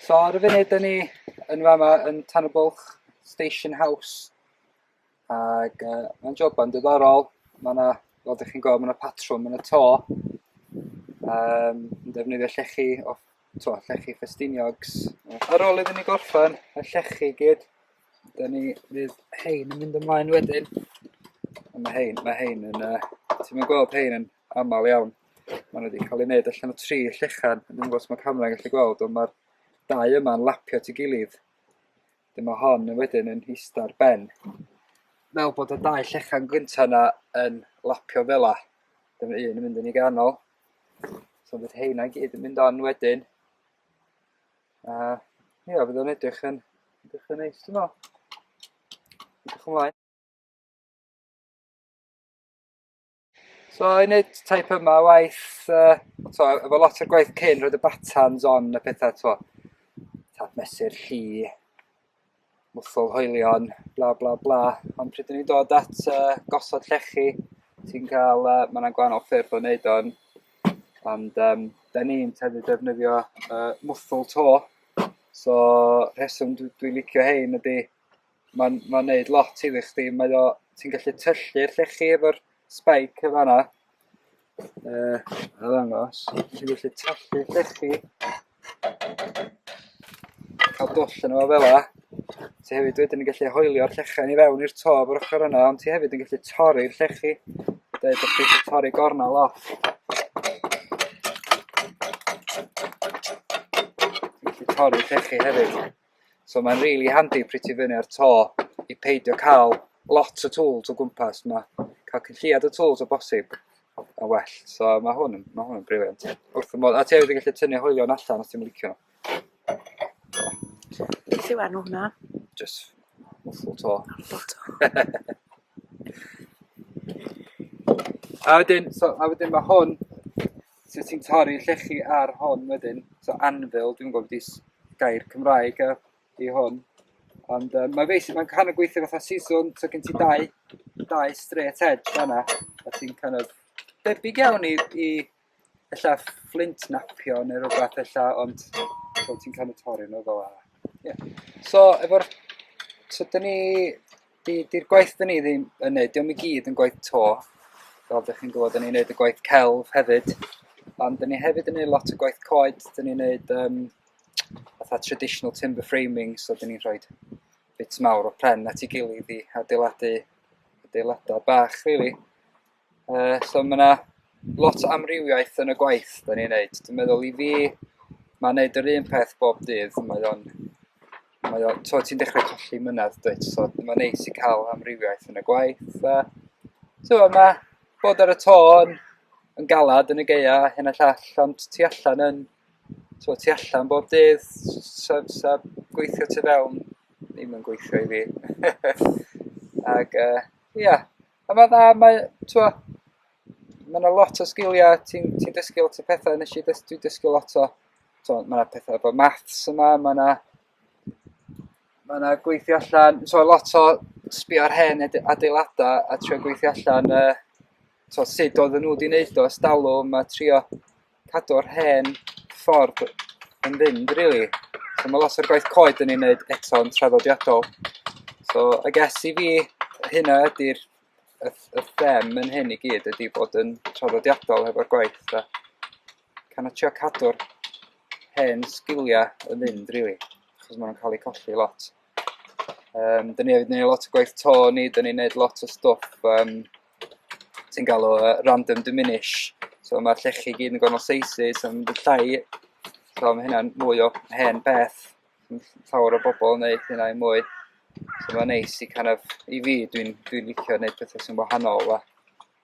So ar y funud, da ni yn fama yn Tanabwlch Station House. Ac mae'n joban diddorol. Mae yna, fel ydych chi'n gweld, mae yna patrwm yn y to. Yn defnyddio llechi, Llechi Ffestiniogs. Ar ôl iddyn ni gorffen y llechi gyd, da ni fydd hein yn mynd ymlaen wedyn. Mae hein yn, ti'n mynd gweld hein yn aml iawn. Mae wedi cael ei wneud allan o 3 llechan. Dwi'n gwybod os mae camera'n gallu gweld, ond mae'r 2 yma'n lapio at ei gilydd. Dyma hon yn wedyn yn hista'r ben. Fel bod y 2 llechan gyntaf yna yn lapio fela. Dyma un yn mynd yn ei ganol. So bydd heina gyd yn mynd on wedyn. Fydd o'n edrych yn neis, dwi'n meddwl. Edrych ymlaen. So, i wneud taip yma o waith, efo lot o'r gwaith cyn, roedd y batans on y pethau, tap mesur lli, mwthol hoelion, bla bla bla. Ond pryd ni'n dod at gosod llechi, ti'n cael, mae yna gwahanol ffyrdd o wneud o'n. Ond da ni'n teddu defnyddio mwthol to. So, rheswm dwi'n licio hein ydy, mae'n neud lot iddi chdi. Ti'n gallu tyllu'r llechi efo'r spike efo hana. A ddangos, ti'n gallu tyllu'r llechi. Cael dwll yn efo fela. Ti hefyd wedyn yn gallu hoelio'r llechen i fewn i'r to o'r ochr yna, ond ti hefyd yn gallu torri'r llechi. Dweud bod chi'n torri gornal off. Torri'r llechi hefyd. So mae'n really handy pryd ti fyny ar to i peidio cael lot o tools o gwmpas. Cael cynlliad o tools o bosib yn well. So mae hwn yn briliant. A ti hefyd yn gallu tynnu hoelion allan os ti'n licio nhw. Beth yw enw hwnna? Just muffle to. A wedyn mae hwn, so ti'n torri'r llechi ar hon wedyn, so anvil, dwi'n gwybod beth gair Cymraeg i hwn. Ond mae'n kind of gweithio fatha siswrn, so gen ti 2 straight edge fanna, a ti'n kind of debyg iawn i ella flint napio neu rhywbeth ella, ond so ti'n kind of torri nhw fel yna. Yeah. So di'r gwaith da ni ddim yn neud, diolch i gyd yn gwaith to. Fel ydych chi'n gwybod, da ni'n neud y gwaith celf hefyd. Ond da ni hefyd yn neud lot o gwaith coed, da ni'n neud fatha traditional timber framing, so da ni'n rhoi bits mawr o pren at ei gilydd i adeiladau bach, really. So mae yna lot o amrywiaeth yn y gwaith da ni'n neud. Dwi'n meddwl i fi, mae'n neud yr un peth bob dydd. Ti'n dechrau colli mynedd, dweud, so mae'n neis i cael amrywiaeth yn y gwaith. Mae bod ar y to yn galad yn y geia, hyn a llall, ond ti allan bob dydd, sa gweithio ti fewn, ddim yn gweithio i fi. Ac, a mae dda, mae yna lot o sgiliau, ti'n dysgu lot o pethau, dwi'n dysgu lot o, mae yna pethau efo maths yma, mae yna gweithio allan, lot o sbio ar hen adeiladau a trio gweithio allan, sut oedden nhw wedi wneud o ers dalwm a trio cadw'r hen ffordd yn fynd, really. So mae lot o'r gwaith coed yn ei wneud eto'n traddodiadol. So, I guess i fi, hynna ydy'r them yn hyn i gyd ydy bod yn traddodiadol efo'r gwaith. Can o trio cadw'r hen sgiliau yn fynd, really. Achos maen nhw'n cael eu colli lot. Da ni hefyd yn neud lot o gwaith to ni, da ni'n neud lot o stwff ti'n gael o random diminish. So mae'r llechi gyd yn gwahanol sizes, a mae'n llai. So mae hynna'n mwy o hen beth. Llawer o bobl yn neud hynna i mwy. So mae'n neis i i fi, dwi'n licio neud pethau sy'n wahanol.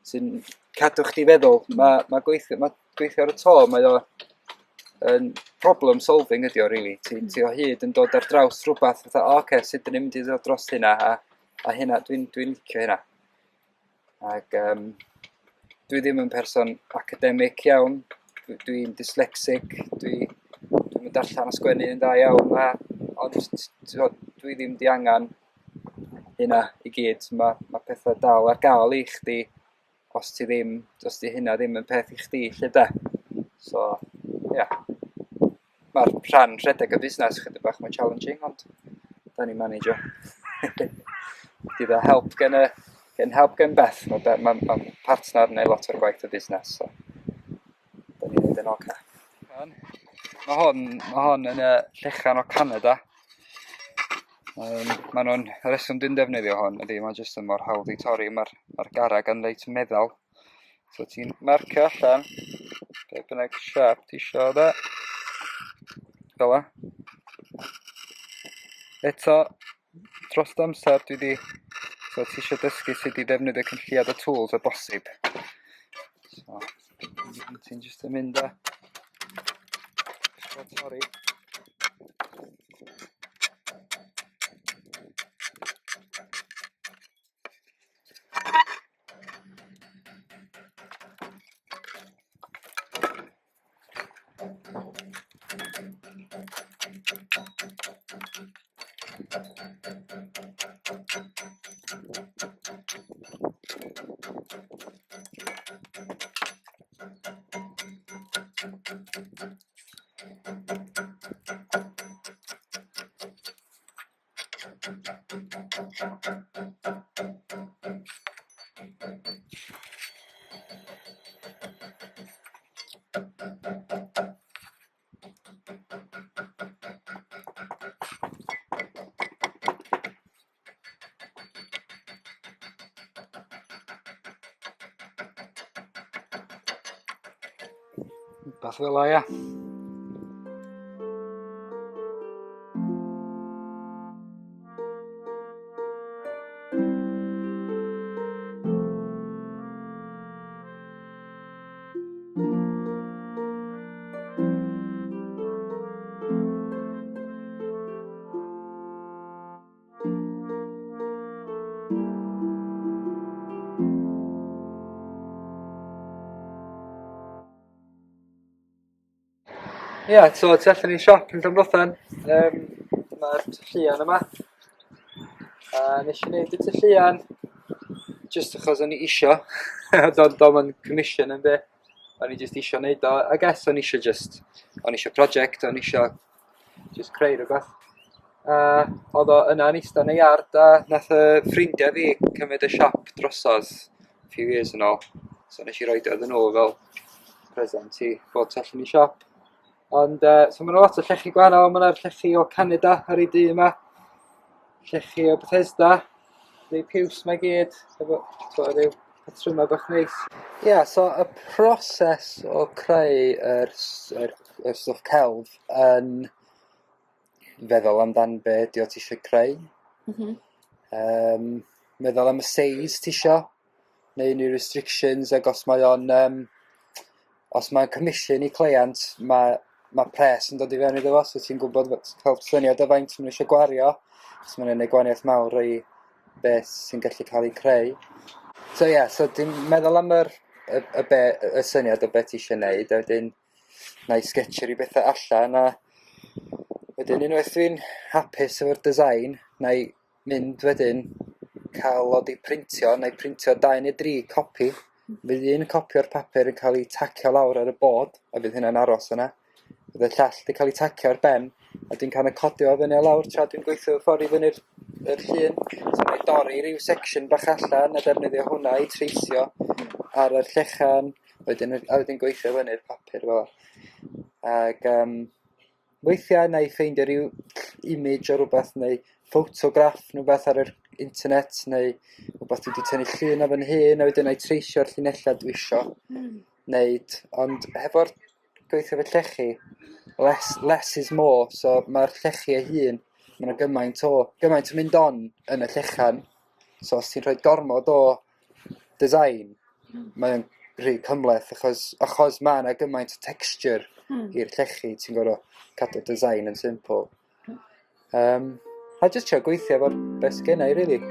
Sy'n cadw chdi feddwl. Mae gweithio ar y to, mae o yn problem solving ydi o, really. Ti o hyd yn dod ar draws rhywbeth, fatha, sut dyn ni'n mynd i ddod dros hynna, a hynna, dwi'n licio hynna. Ac dwi ddim yn person academic iawn, dwi'n dyslexic, dwi'n mynd allan a sgwennu yn dda iawn, ond dwi ddim di angan hynna i gyd. Mae pethau dal ar gael i chdi os di hynna ddim yn peth i chdi, lle de. So, Mae'r rhan rhedeg y busnes chydig bach mae'n challenging, ond da ni'n managio. Gyda help gen Beth. Mae partner neu lot o'r gwaith y busnes, so da ni'n neud yn oce. Mae hon yn Llechen o Canada. Mae nhw'n y reswm dwi'n defnyddio hon ydy, mae jyst yn mor hawdd i torri, mae'r garreg yn reit meddal. So ti'n marcio allan, be bynnag siap ti isio da. Fel la. Eto, dros amser so ti isio dysgu sut i defnyddio cynlliad y tools o bosib. So, ti'n jyst yn mynd a torri. Beth fel la, ia. Ia, so tu allan i siop yn Llanbrothan, mae'r tylluan yma. Nes i wneud y tylluan jyst achos o'n i isio, do'n ma'n commission yn be. O'n i jyst isio wneud o, I guess o'n isio project, o'n isio jyst creu rhywbeth. Oedd o yna yn eista yn y iard a nath y ffrindiau fi cymryd y siop drosodd a few years yn ôl. So nes i roid o iddyn nhw fel present i fod tu allan i siop. Ond, so mae yna lot o llechi gwahanol, mae yna'r llechi o Canada ar ei dŷ yma, llechi o Bethesda, neu piws mae gyd, efo rhyw patrwmau bach neis. Ia, so y proses o creu yr stwff celf yn feddwl amdan be ydi o ti eisiau creu. Meddwl am y size ti eisiau, neu unrhyw restrictions, ac os mae'n commission i cleiant, mae pres yn dod i fewn iddo fo, so ti'n gwybod cael syniad o faint maen nhw eisiau gwario, so mae'n gwneud gwahaniaeth mawr i beth sy'n gallu cael ei creu. So ie, so ti'n meddwl am y syniad o beth ti eisiau gwneud, a wedyn na i sketcher i bethau allan, a wedyn unwaith dwi'n hapus efo'r design, na i mynd wedyn cael o di printio, na i printio 2 neu 3 copi. Fydd un copi o'r papur yn cael ei tacio lawr ar y bod, a fydd hynna'n aros yna. Fydd y llall wedi cael ei tacio ar ben, a dwi'n cael ei codio o fyny a lawr tra dwi'n gweithio ffordd i fyny'r llun. So mae'n dorri ryw section bach allan, a defnyddio hwnna i treisio ar yr llechan, a wedyn gweithio fyny'r papur fel. Ac weithiau na i ffeindio ryw image o rhywbeth, neu ffotograff neu beth ar yr internet, neu rhywbeth dwi wedi tynnu llun o fan hyn, a wedyn na i treisio'r llinellau dwi isio wneud. Ond hefo'r gweithio fe llechi, less is more, so mae'r llechi ei hun, mae'n gymaint o mynd on yn y llechan. So os ti'n rhoi gormod o design, mae'n rhy cymhleth, achos mae yna gymaint o texture i'r llechi, ti'n gorfod cadw design yn simple. A jyst trio gweithio efo'r beth sgennau, really.